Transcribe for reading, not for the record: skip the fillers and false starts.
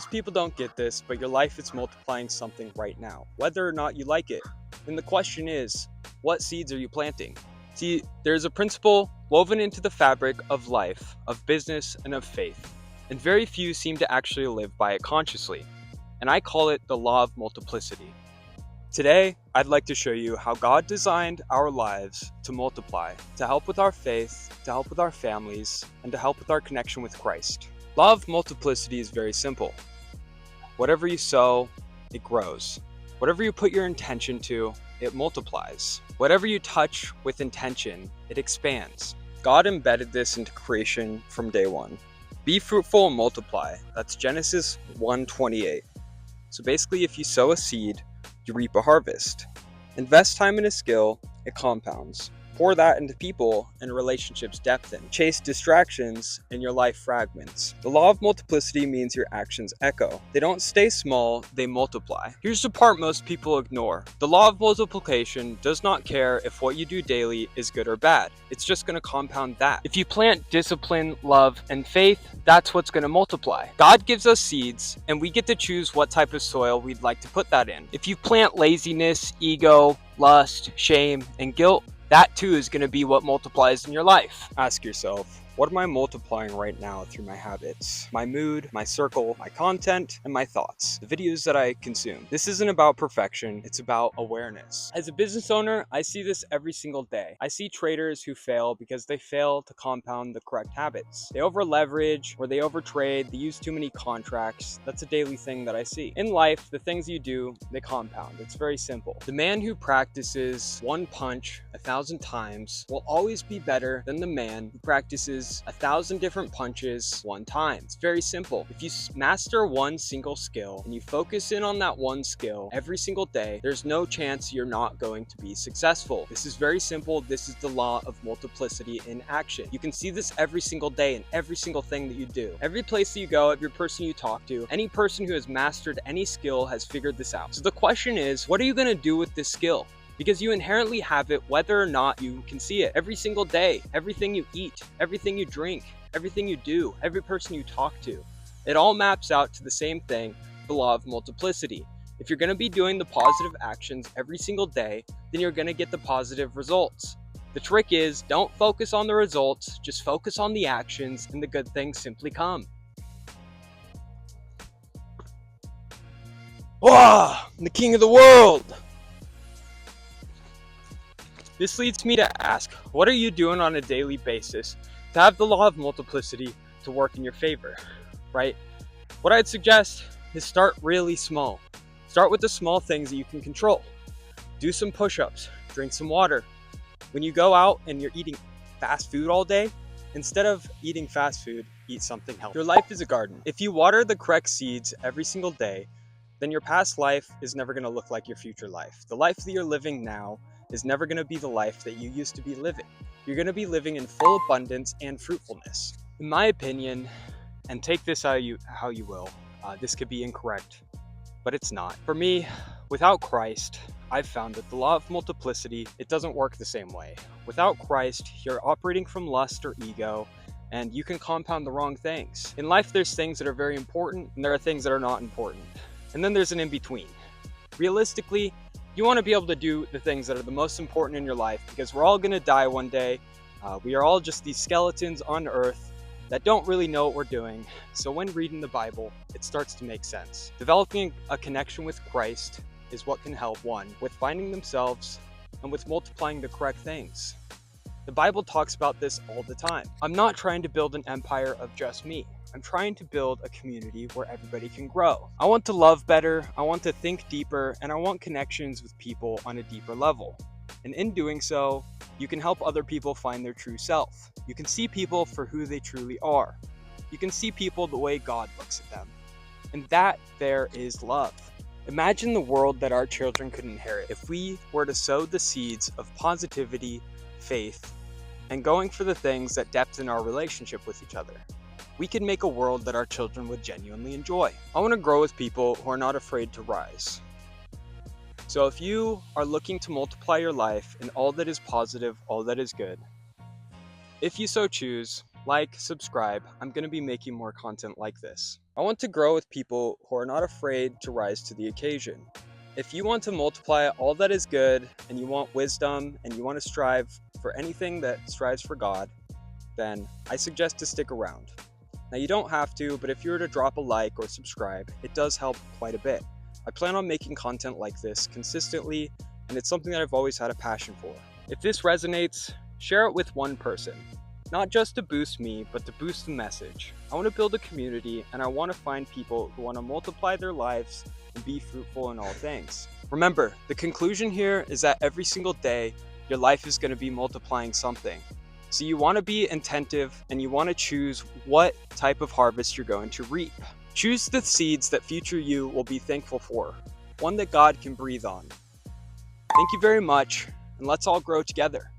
Most people don't get this, but your life is multiplying something right now, whether or not you like it. And the question is, what seeds are you planting? See, there's a principle woven into the fabric of life, of business, and of faith, and very few seem to actually live by it consciously. And I call it the law of multiplicity. Today, I'd like to show you how God designed our lives to multiply, to help with our faith, to help with our families, and to help with our connection with Christ. Law of multiplicity is very simple. Whatever you sow, it grows. Whatever you put your intention to, it multiplies. Whatever you touch with intention, it expands. God embedded this into creation from day one. Be fruitful and multiply. That's Genesis 1:28. So basically, if you sow a seed, you reap a harvest. Invest time in a skill, it compounds. Pour that into people and relationships depthen. Chase distractions and your life fragments. The law of multiplicity means your actions echo. They don't stay small, they multiply. Here's the part most people ignore. The law of multiplication does not care if what you do daily is good or bad. It's just going to compound that. If you plant discipline, love, and faith, that's what's going to multiply. God gives us seeds, and we get to choose what type of soil we'd like to put that in. If you plant laziness, ego, lust, shame, and guilt, that too is going to be what multiplies in your life. Ask yourself, what am I multiplying right now through my habits, my mood, my circle, my content, and my thoughts, the videos that I consume? This isn't about perfection, it's about awareness. As a business owner, I see this every single day. I see traders who fail because they fail to compound the correct habits. They over leverage or they overtrade, they use too many contracts. That's a daily thing that I see. In life, the things you do, they compound. It's very simple. The man who practices one punch 1,000 times will always be better than the man who practices 1,000 different punches one time. It's very simple. If you master one single skill and you focus in on that one skill every single day, there's no chance you're not going to be successful. This is very simple. This is the law of multiplicity in action. You can see this every single day in every single thing that you do. Every place that you go, every person you talk to, any person who has mastered any skill has figured this out. So the question is, what are you going to do with this skill? Because you inherently have it whether or not you can see it. Every single day, everything you eat, everything you drink, everything you do, every person you talk to, it all maps out to the same thing, the law of multiplicity. If you're going to be doing the positive actions every single day, then you're going to get the positive results. The trick is, don't focus on the results, just focus on the actions, and the good things simply come. Wow, I'm the king of the world! This leads me to ask, what are you doing on a daily basis to have the law of multiplicity to work in your favor, right? What I'd suggest is start really small. Start with the small things that you can control. Do some push-ups, drink some water. When you go out and you're eating fast food all day, instead of eating fast food, eat something healthy. Your life is a garden. If you water the correct seeds every single day, then your past life is never going to look like your future life. The life that you're living now is never going to be the life that you used to be living. You're going to be living in full abundance and fruitfulness. In my opinion, and take this how you will, this could be incorrect, but it's not. For me, without Christ, I've found that the law of multiplicity, it doesn't work the same way. Without Christ, you're operating from lust or ego, and you can compound the wrong things. In life, there's things that are very important, and there are things that are not important. And then there's an in-between. Realistically, you want to be able to do the things that are the most important in your life, because we're all going to die one day. We are all just these skeletons on earth that don't really know what we're doing. So when reading the Bible, it starts to make sense. Developing a connection with Christ is what can help one with finding themselves and with multiplying the correct things. The Bible talks about this all the time. I'm not trying to build an empire of just me. I'm trying to build a community where everybody can grow. I want to love better, I want to think deeper, and I want connections with people on a deeper level. And in doing so, you can help other people find their true self. You can see people for who they truly are. You can see people the way God looks at them. And that there is love. Imagine the world that our children could inherit if we were to sow the seeds of positivity, faith, and going for the things that depthen our relationship with each other. We can make a world that our children would genuinely enjoy. I want to grow with people who are not afraid to rise. So if you are looking to multiply your life in all that is positive, all that is good, if you so choose, like, subscribe. I'm going to be making more content like this. I want to grow with people who are not afraid to rise to the occasion. If you want to multiply all that is good, and you want wisdom, and you want to strive for anything that strives for God, then I suggest to stick around. Now, you don't have to, but if you were to drop a like or subscribe, it does help quite a bit. I plan on making content like this consistently, and it's something that I've always had a passion for. If this resonates, share it with one person. Not just to boost me, but to boost the message. I want to build a community, and I want to find people who want to multiply their lives and be fruitful in all things. Remember, the conclusion here is that every single day, your life is going to be multiplying something. So you want to be attentive, and you want to choose what type of harvest you're going to reap. Choose the seeds that future you will be thankful for, one that God can breathe on. Thank you very much, and let's all grow together.